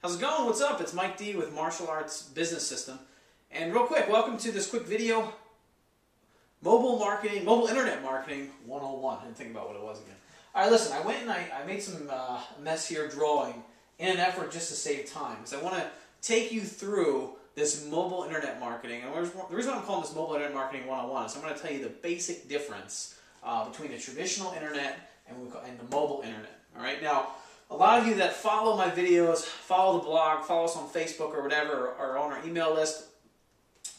How's it going? What's up? It's Mike D with Martial Arts Business System. And real quick, welcome to this quick video. Mobile internet marketing 101. I didn't think about what it was again. Alright, listen, I went and I made some mess here drawing in an effort just to save time. Because I want to take you through this mobile internet marketing. And the reason I'm calling this Mobile Internet Marketing 101 is I'm going to tell you the basic difference between the traditional internet and the mobile internet. Alright, now, a lot of you that follow my videos, follow the blog, follow us on Facebook or whatever, or on our email list,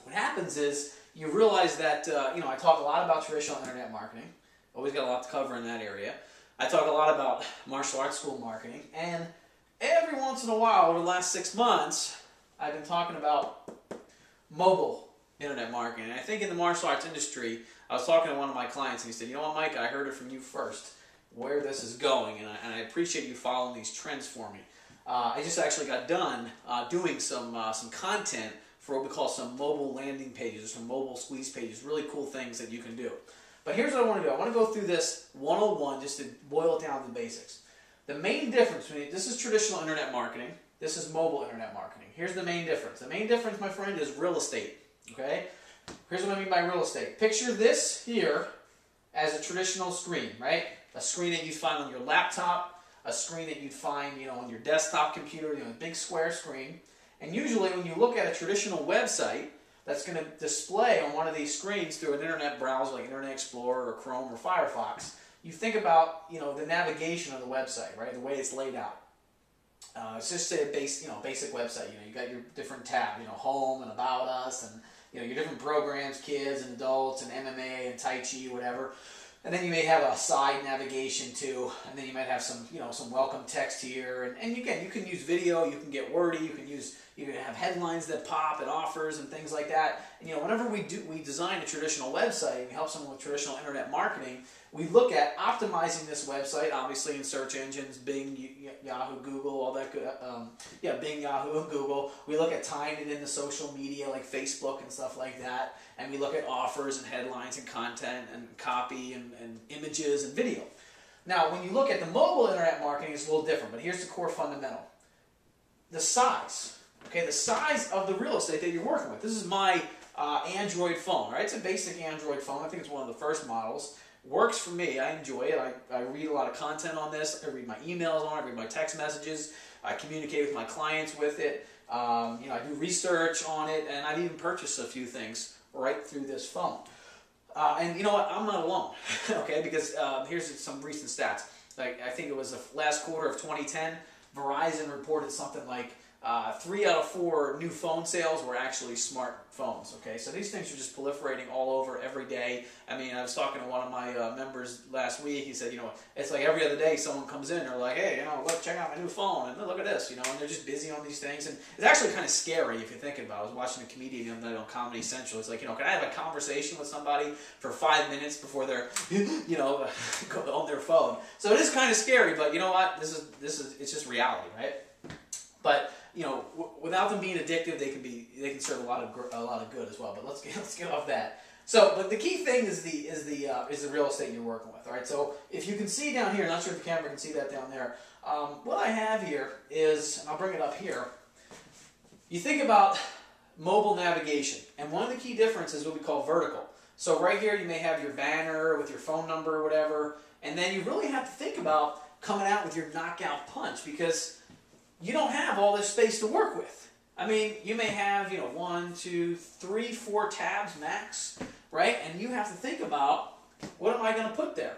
what happens is you realize that, I talk a lot about traditional internet marketing. Always got a lot to cover in that area. I talk a lot about martial arts school marketing. And every once in a while, over the last 6 months, I've been talking about mobile internet marketing. And I think in the martial arts industry, I was talking to one of my clients and he said, you know what, Mike, I heard it from you first, where this is going, and I appreciate you following these trends for me. I just actually got done doing some content for what we call some mobile landing pages, some mobile squeeze pages, really cool things that you can do. But here's what I want to do. I want to go through this 101 just to boil it down to the basics. The main difference between, this is traditional internet marketing, this is mobile internet marketing. Here's the main difference. The main difference, my friend, is real estate. Okay? Here's what I mean by real estate. Picture this here as a traditional screen, right? A screen that you'd find on your laptop, a screen that you'd find, on your desktop computer, a big square screen. And usually when you look at a traditional website that's going to display on one of these screens through an internet browser like Internet Explorer or Chrome or Firefox, you think about, the navigation of the website, right? The way it's laid out. It's just a basic website. You got your different tabs, home and about us, and your different programs, kids and adults and MMA and Tai Chi, whatever. And then you may have a side navigation too, and then you might have some, some welcome text here. And again, you can use video, you can get wordy, you can have headlines that pop and offers and things like that. And whenever we design a traditional website and we help someone with traditional internet marketing, we look at optimizing this website, obviously in search engines, Bing, Yahoo, Google, all that good. Bing, Yahoo, and Google. We look at tying it into social media like Facebook and stuff like that. And we look at offers and headlines and content and copy and images and video. Now, when you look at the mobile internet marketing, it's a little different, but here's the core fundamental. The size. Okay, the size of the real estate that you're working with. This is my Android phone, right? It's a basic Android phone. I think it's one of the first models. Works for me. I enjoy it. I read a lot of content on this. I read my emails on it. I read my text messages. I communicate with my clients with it. I do research on it, and I've even purchased a few things right through this phone. And you know what? I'm not alone, okay? Because here's some recent stats. Like I think it was the last quarter of 2010, Verizon reported something like 3 out of 4 new phone sales were actually smartphones. Okay, so these things are just proliferating all over every day. I mean, I was talking to one of my members last week. He said, it's like every other day someone comes in. They're like, hey, look, check out my new phone, and look at this, and they're just busy on these things. And it's actually kind of scary if you're thinking about it. I was watching a comedian the other night on Comedy Central. It's like, can I have a conversation with somebody for 5 minutes before they're, on their phone? So it is kind of scary, but you know what? It's just reality, right? But without them being addictive, they can serve a lot of good as well. But let's get off that. So, but the key thing is the real estate you're working with. All right. So if you can see down here, not sure if the camera can see that down there. What I have here is, and I'll bring it up here. You think about mobile navigation, and one of the key differences is what we call vertical. So right here, you may have your banner with your phone number or whatever, and then you really have to think about coming out with your knockout punch because you don't have all this space to work with. I mean, you may have, 1, 2, 3, 4 tabs max, right? And you have to think about, what am I going to put there?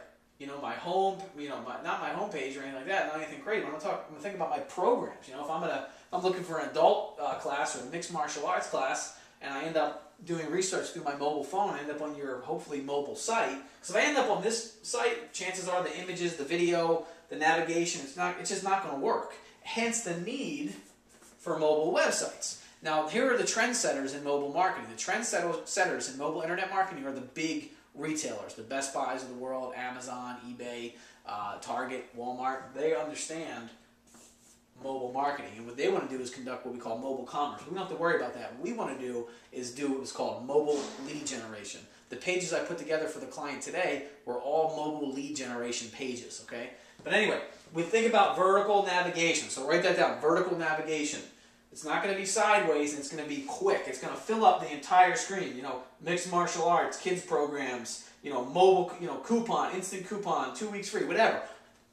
My home, not my home page or anything like that, not anything crazy. I'm going to think about my programs. If I'm looking for an adult class or a mixed martial arts class, and I end up doing research through my mobile phone, I end up on your, hopefully, mobile site. Because if I end up on this site, chances are the images, the video, the navigation, it's just not going to work. Hence the need for mobile websites. Now, here are the trendsetters in mobile marketing. The trendsetters in mobile internet marketing are the big retailers, the Best Buys of the world, Amazon, eBay, Target, Walmart. They understand mobile marketing, and what they want to do is conduct what we call mobile commerce. We don't have to worry about that. What we want to do is do what's called mobile lead generation. The pages I put together for the client today were all mobile lead generation pages, okay? But anyway, we think about vertical navigation. So write that down, vertical navigation. It's not going to be sideways, and it's going to be quick. It's going to fill up the entire screen. You know, mixed martial arts, kids programs, you know, mobile, you know, coupon, instant coupon, 2 weeks free, whatever.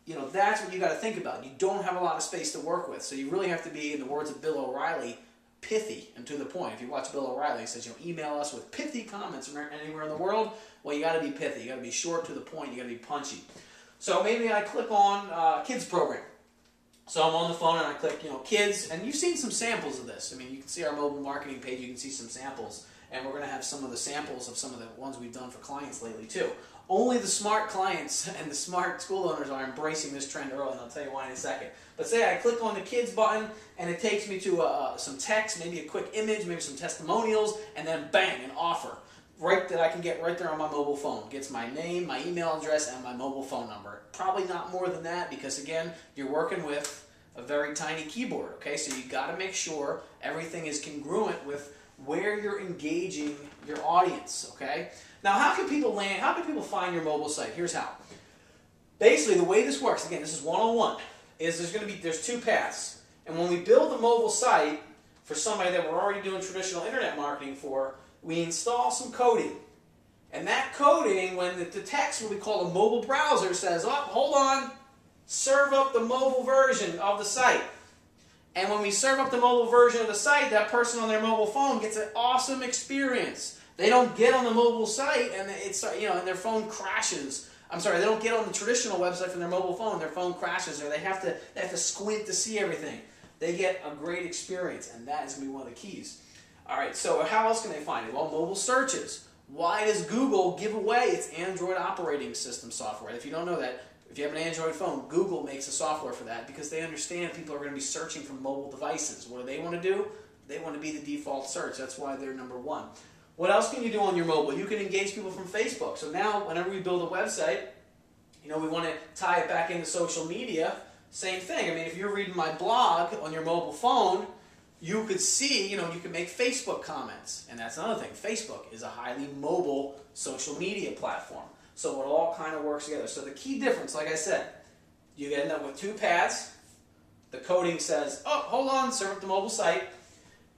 You know, that's what you got to think about. You don't have a lot of space to work with, so you really have to be, in the words of Bill O'Reilly, pithy and to the point. If you watch Bill O'Reilly, he says, you know, email us with pithy comments from anywhere in the world. Well, you got to be pithy. You got to be short, to the point. You got to be punchy. So maybe I click on kids program. So I'm on the phone and I click, you know, kids, and you've seen some samples of this. I mean, you can see our mobile marketing page. You can see some samples, and we're going to have some of the samples of some of the ones we've done for clients lately too. Only the smart clients and the smart school owners are embracing this trend early, and I'll tell you why in a second. But say I click on the kids button, and it takes me to some text, maybe a quick image, maybe some testimonials, and then bang, an offer. Right, that I can get right there on my mobile phone. Gets my name, my email address, and my mobile phone number. Probably not more than that, because again, you're working with a very tiny keyboard, okay? So you got to make sure everything is congruent with where you're engaging your audience, okay? Now, how can people land, how can people find your mobile site? Here's how. Basically, the way this works, again, this is 101, is there's two paths. And when we build a mobile site for somebody that we're already doing traditional internet marketing for, we install some coding. And that coding, when the text, what we call a mobile browser, says, oh, hold on, serve up the mobile version of the site. And when we serve up the mobile version of the site, that person on their mobile phone gets an awesome experience. They don't get on the mobile site and it's, you know, and their phone crashes. I'm sorry, they don't get on the traditional website from their mobile phone, their phone crashes, or they have to squint to see everything. They get a great experience, and that is going to be one of the keys. All right, so how else can they find it? Well, mobile searches. Why does Google give away its Android operating system software? If you don't know that, if you have an Android phone, Google makes a software for that because they understand people are going to be searching for mobile devices. What do they want to do? They want to be the default search. That's why they're #1. What else can you do on your mobile? You can engage people from Facebook. So now, whenever we build a website, you know, we want to tie it back into social media. Same thing. I mean, if you're reading my blog on your mobile phone, you could see, you know, you can make Facebook comments. And that's another thing. Facebook is a highly mobile social media platform. So it all kind of works together. So the key difference, like I said, you end up with two paths. The coding says, oh, hold on, serve up the mobile site.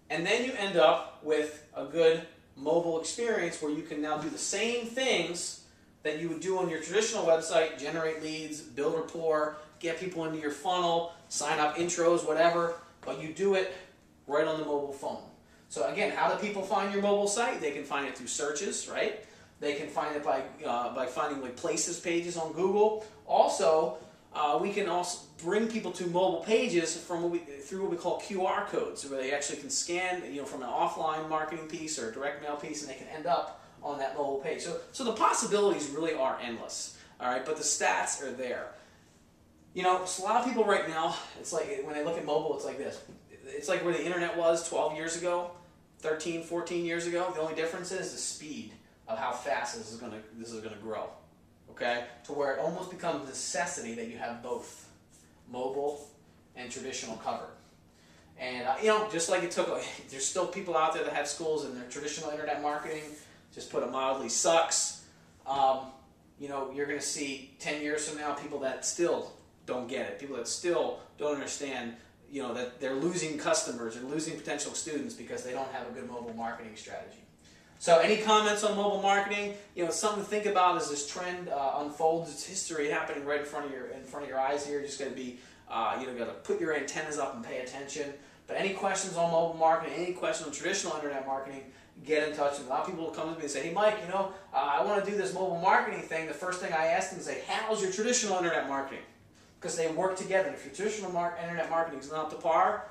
And then you end up with a good mobile experience where you can now do the same things that you would do on your traditional website, generate leads, build rapport, get people into your funnel, sign up intros, whatever, but you do it right on the mobile phone. So again, how do people find your mobile site? They can find it through searches, right? They can find it by finding like places pages on Google. Also, we can also bring people to mobile pages through what we call QR codes, where they actually can scan, you know, from an offline marketing piece or a direct mail piece, and they can end up on that mobile page. So the possibilities really are endless. All right, but the stats are there. You know, so a lot of people right now, it's like when they look at mobile, it's like this. It's like where the internet was 12 years ago, 13, 14 years ago. The only difference is the speed of how fast this is going to grow. Okay, to where it almost becomes a necessity that you have both mobile and traditional covered. And you know, just like it took, there's still people out there that have schools and their traditional internet marketing, just put it mildly, sucks. You know, you're going to see 10 years from now people that still don't get it, people that still don't understand, you know, that they're losing customers and losing potential students because they don't have a good mobile marketing strategy. So any comments on mobile marketing? You know, something to think about as this trend unfolds. It's history happening right in front of your eyes here. You're just going to be, you know, got to put your antennas up and pay attention. But any questions on mobile marketing, any questions on traditional internet marketing, get in touch. And a lot of people will come to me and say, hey, Mike, you know, I want to do this mobile marketing thing. The first thing I ask them is, say, how's your traditional internet marketing? Because they work together. If your traditional internet marketing is not up to par,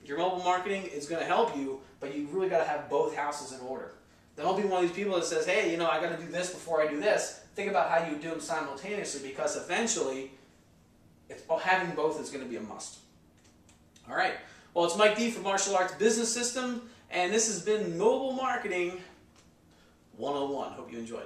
your mobile marketing is going to help you, but you really got to have both houses in order. Don't be one of these people that says, hey, you know, I got to do this before I do this. Think about how you do them simultaneously, because eventually having both is going to be a must. All right. Well, it's Mike D from Martial Arts Business System, and this has been Mobile Marketing 101. Hope you enjoyed.